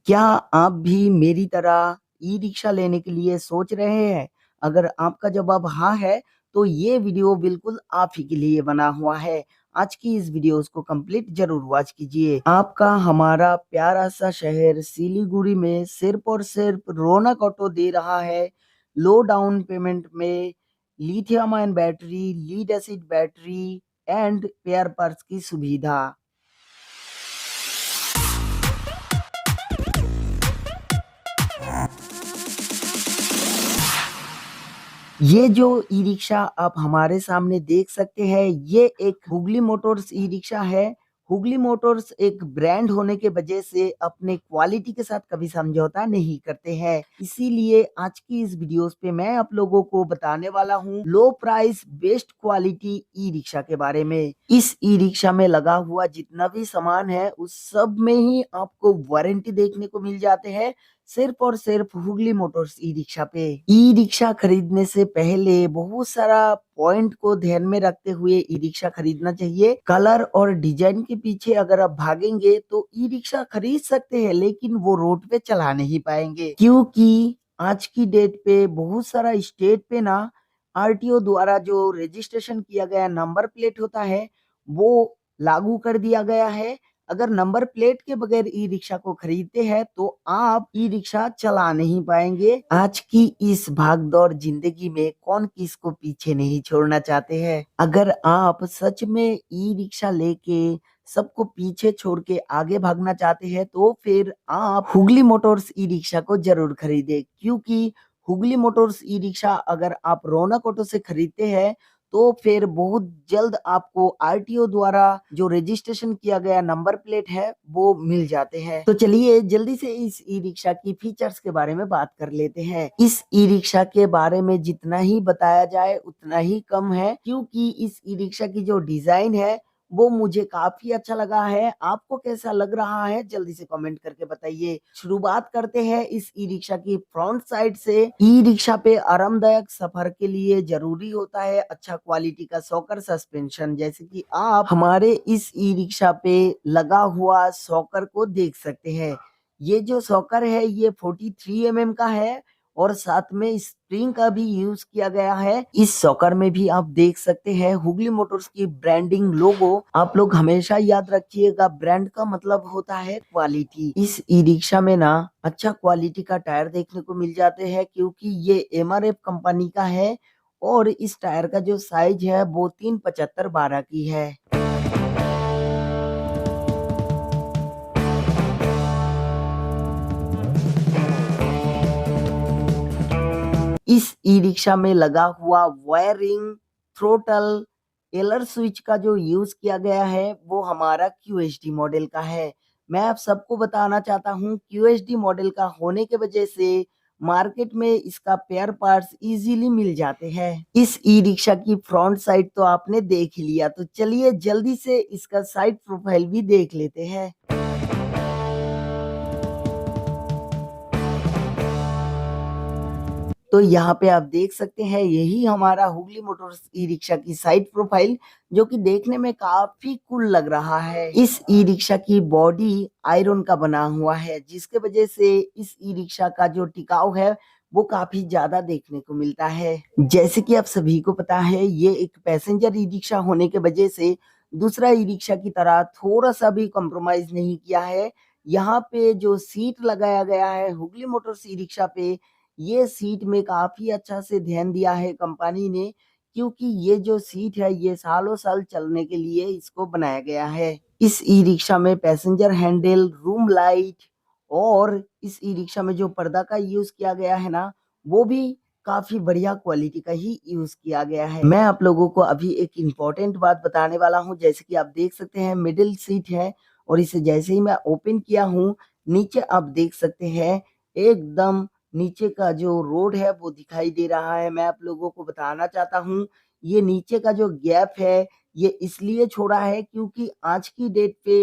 क्या आप भी मेरी तरह ई-रिक्शा लेने के लिए सोच रहे हैं? अगर आपका जवाब हाँ है, तो ये वीडियो बिल्कुल आप ही के लिए बना हुआ है। आज की इस वीडियोज़ को कंप्लीट ज़रूर वॉच कीजिए। आपका हमारा प्यारा-सा शहर सिलीगुड़ी में सिर्फ़ और सिर्फ़ रौनक ऑटो दे रहा है, लो डाउन पेमेंट में lithium ion battery, lead acid battery and spare parts की सुविधा। ये जो ई-रिक्शा आप हमारे सामने देख सकते हैं, ये एक हुगली मोटर्स ई-रिक्शा है। हुगली मोटर्स एक ब्रांड होने के वजह से अपने क्वालिटी के साथ कभी समझौता नहीं करते हैं। इसीलिए आज की इस वीडियोस पे मैं आप लोगों को बताने वाला हूँ low price best quality e rickshaw के बारे में। इस ई-रिक्शा में लगा हुआ जितना भी सामान है, उस सब में ही आपको वारंटी देखने को मिल जाते हैं। सिर्फ और सिर्फ हुगली मोटर्स ई रिक्शा पे। ई रिक्शा खरीदने से पहले बहुत सारा पॉइंट को ध्यान में रखते हुए ई रिक्शा खरीदना चाहिए। कलर और डिजाइन के पीछे अगर आप भागेंगे तो ई रिक्शा खरीद सकते हैं, लेकिन वो रोड पे चला नहीं पाएंगे, क्योंकि आज की डेट पे बहुत सारा स्टेट पे ना आरटीओ द्वारा जो रजिस्ट्रेशन किया गया नंबर प्लेट होता है, वो लागू कर दिया गया है। अगर नंबर प्लेट के बगैर ई रिक्शा को खरीदते हैं तो आप ई रिक्शा चला नहीं पाएंगे। आज की इस भागदौड़ जिंदगी में कौन किसको पीछे नहीं छोड़ना चाहते हैं। अगर आप सच में ई रिक्शा लेके सबको पीछे छोड़ के आगे भागना चाहते हैं तो फिर आप हुगली मोटर्स ई रिक्शा को जरूर खरीदे, क्योंकि हुगली मोटर्स ई रिक्शा अगर आप रौनक ऑटो से खरीदते हैं तो फिर बहुत जल्द आपको आरटीओ द्वारा जो रजिस्ट्रेशन किया गया नंबर प्लेट है वो मिल जाते हैं। तो चलिए जल्दी से इस ई रिक्शा की फीचर्स के बारे में बात कर लेते हैं। इस ई रिक्शा के बारे में जितना ही बताया जाए उतना ही कम है, क्योंकि इस ई रिक्शा की जो डिजाइन है वो मुझे काफी अच्छा लगा है। आपको कैसा लग रहा है जल्दी से कमेंट करके बताइए। शुरुआत करते हैं इस ई रिक्शा की फ्रंट साइड से। ई रिक्शा पे आरामदायक सफर के लिए जरूरी होता है अच्छा क्वालिटी का सॉकर सस्पेंशन, जैसे कि आप हमारे इस ई रिक्शा पे लगा हुआ सॉकर को देख सकते हैं। ये जो सॉकर है ये 43 mm का है और साथ में स्प्रिंग का भी यूज किया गया है। इस सॉकर में भी आप देख सकते हैं हुगली मोटर्स की ब्रांडिंग लोगो। आप लोग हमेशा याद रखिएगा, ब्रांड का मतलब होता है क्वालिटी। इस ई रिक्शा में ना अच्छा क्वालिटी का टायर देखने को मिल जाते हैं, क्योंकि ये एमआरएफ कंपनी का है और इस टायर का जो साइज है वो 375/12 की है। इस ई रिक्शा में लगा हुआ वायरिंग, थ्रोटल, एलर स्विच का जो यूज किया गया है वो हमारा क्यूएचडी मॉडल का है। मैं आप सबको बताना चाहता हूँ क्यूएचडी मॉडल का होने के वजह से मार्केट में इसका पेयर पार्ट्स इजीली मिल जाते हैं। इस ई रिक्शा की फ्रंट साइड तो आपने देख ही लिया, तो चलिए जल्दी से इसका साइड प्रोफाइल भी देख लेते हैं। तो यहाँ पे आप देख सकते हैं यही हमारा हुगली मोटर्स ई रिक्शा की साइड प्रोफाइल, जो कि देखने में काफी कूल लग रहा है। इस ई रिक्शा की बॉडी आयरन का बना हुआ है, जिसके वजह से इस ई रिक्शा का जो टिकाऊ है वो काफी ज्यादा देखने को मिलता है। जैसे कि आप सभी को पता है ये एक पैसेंजर ई रिक्शा होने के वजह से दूसरा ई रिक्शा की तरह थोड़ा सा भी कॉम्प्रोमाइज नहीं किया है। यहाँ पे जो सीट लगाया गया है हुगली मोटर्स ई रिक्शा पे, ये सीट में काफी अच्छा से ध्यान दिया है कंपनी ने, क्योंकि ये जो सीट है ये सालों साल चलने के लिए इसको बनाया गया है। इस ई रिक्शा में पैसेंजर हैंडल, रूम लाइट और इस ई रिक्शा में जो पर्दा का यूज किया गया है ना, वो भी काफी बढ़िया क्वालिटी का ही यूज किया गया है। मैं आप लोगों को अभी एक इम्पोर्टेंट बात बताने वाला हूँ। जैसे कि आप देख सकते हैं मिडिल सीट है और इसे जैसे ही मैं ओपन किया हूँ, नीचे आप देख सकते हैं एकदम नीचे का जो रोड है वो दिखाई दे रहा है। मैं आप लोगों को बताना चाहता हूँ ये नीचे का जो गैप है ये इसलिए छोड़ा है क्योंकि आज की डेट पे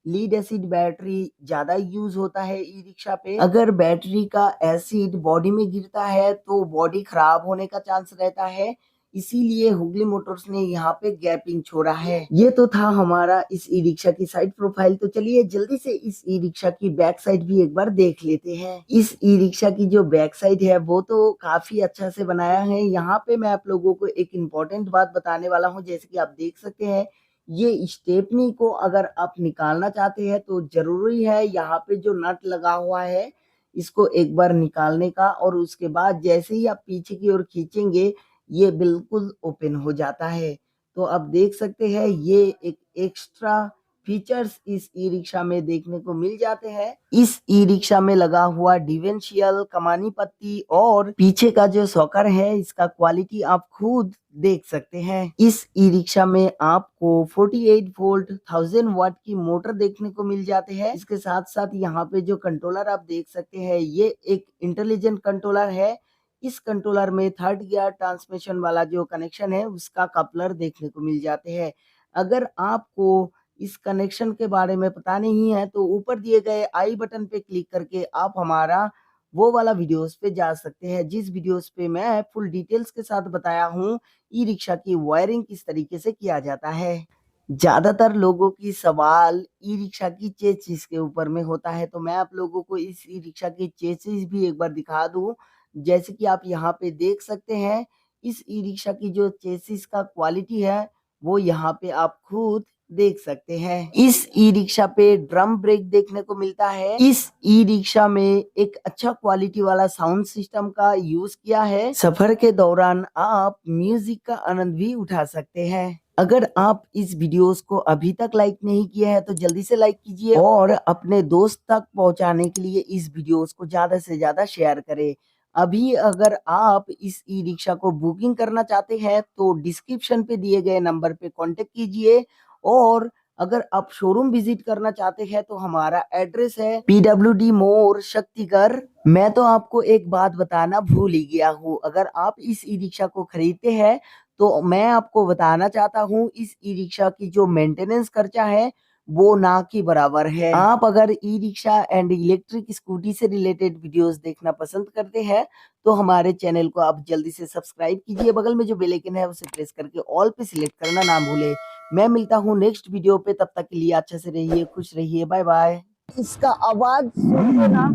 लीड एसिड बैटरी ज्यादा यूज होता है ई रिक्शा पे। अगर बैटरी का एसिड बॉडी में गिरता है तो बॉडी खराब होने का चांस रहता है, इसीलिए हुगली मोटर्स ने यहाँ पे गैपिंग छोड़ा है। ये तो था हमारा इस ई रिक्शा की साइड प्रोफाइल। तो चलिए जल्दी से इस ई रिक्शा की बैक साइड भी एक बार देख लेते हैं। इस ई रिक्शा की जो बैक साइड है वो तो काफी अच्छा से बनाया है। यहाँ पे मैं आप लोगों को एक इम्पोर्टेंट बात बताने वाला हूँ। जैसे कि आप देख सकते हैं, ये स्टेपनी को अगर आप निकालना चाहते हैं तो जरूरी है यहाँ पे जो नट लगा हुआ है इसको एक बार निकालने का, और उसके बाद जैसे ही आप पीछे की ओर खींचेंगे ये बिल्कुल ओपन हो जाता है। तो आप देख सकते हैं ये एक एक्स्ट्रा फीचर्स इस ई रिक्शा में देखने को मिल जाते हैं। इस ई रिक्शा में लगा हुआ डिफरेंशियल, कमानी पत्ती और पीछे का जो सॉकर है इसका क्वालिटी आप खुद देख सकते हैं। इस ई रिक्शा में आपको 48 वोल्ट 1000 वाट की मोटर देखने को मिल जाते हैं। इसके साथ साथ यहाँ पे जो कंट्रोलर आप देख सकते हैं ये एक इंटेलिजेंट कंट्रोलर है। इस कंट्रोलर में थर्ड गियर ट्रांसमिशन वाला जो कनेक्शन है उसका कपलर देखने को मिल जाते हैं। अगर आपको इस कनेक्शन के बारे में पता नहीं है तो ऊपर दिए गए आई बटन पे क्लिक करके आप हमारा वो वाला वीडियोस पे जा सकते हैं, जिस वीडियोस पे मैं फुल डिटेल्स के साथ बताया हूँ ई रिक्शा की वायरिंग किस तरीके से किया जाता है। ज्यादातर लोगों की सवाल ई रिक्शा की चेसिस के ऊपर में होता है, तो मैं आप लोगों को इस ई रिक्शा की चेसिस भी एक बार दिखा दूं। जैसे कि आप यहाँ पे देख सकते हैं, इस ई रिक्शा की जो चेसिस का क्वालिटी है वो यहाँ पे आप खुद देख सकते हैं। इस ई रिक्शा पे ड्रम ब्रेक देखने को मिलता है। इस ई रिक्शा में एक अच्छा क्वालिटी वाला साउंड सिस्टम का यूज किया है। सफर के दौरान आप म्यूजिक का आनंद भी उठा सकते हैं। अगर आप इस वीडियोस को अभी तक लाइक नहीं किया है तो जल्दी से लाइक कीजिए और अपने दोस्त तक पहुंचाने के लिए इस वीडियोस को ज्यादा से ज्यादा शेयर करें। अभी अगर आप इस ई रिक्शा को बुकिंग करना चाहते हैं तो डिस्क्रिप्शन पे दिए गए नंबर पे कांटेक्ट कीजिए, और अगर आप शोरूम विजिट करना चाहते हैं तो हमारा एड्रेस है PWD मोड़ शक्तिगर। मैं तो आपको एक बात बताना भूल ही गया हूँ, अगर आप इस ई रिक्शा को खरीदते हैं तो मैं आपको बताना चाहता हूँ इस ई रिक्शा की जो मेंटेनेंस खर्चा है वो ना के बराबर है। आप अगर e rickshaw and electric scooty से रिलेटेड वीडियोस देखना पसंद करते हैं तो हमारे चैनल को आप जल्दी से सब्सक्राइब कीजिए। बगल में जो बेल आइकन है उसे प्रेस करके ऑल पे सिलेक्ट करना ना भूले। मैं मिलता हूँ नेक्स्ट वीडियो पे, तब तक के लिए अच्छा से रहिए, खुश रहिए, बाय बाय। इसका आवाज सुन के ना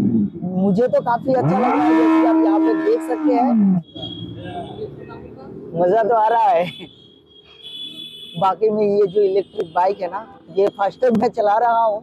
मुझे तो काफी अच्छा लग रहा है। जैसे कि आप यहाँ पे देख सकते हैं, मजा तो आ रहा है। बाकी में ये जो इलेक्ट्रिक बाइक है ना, ये फर्स्ट टाइम मैं चला रहा हूँ।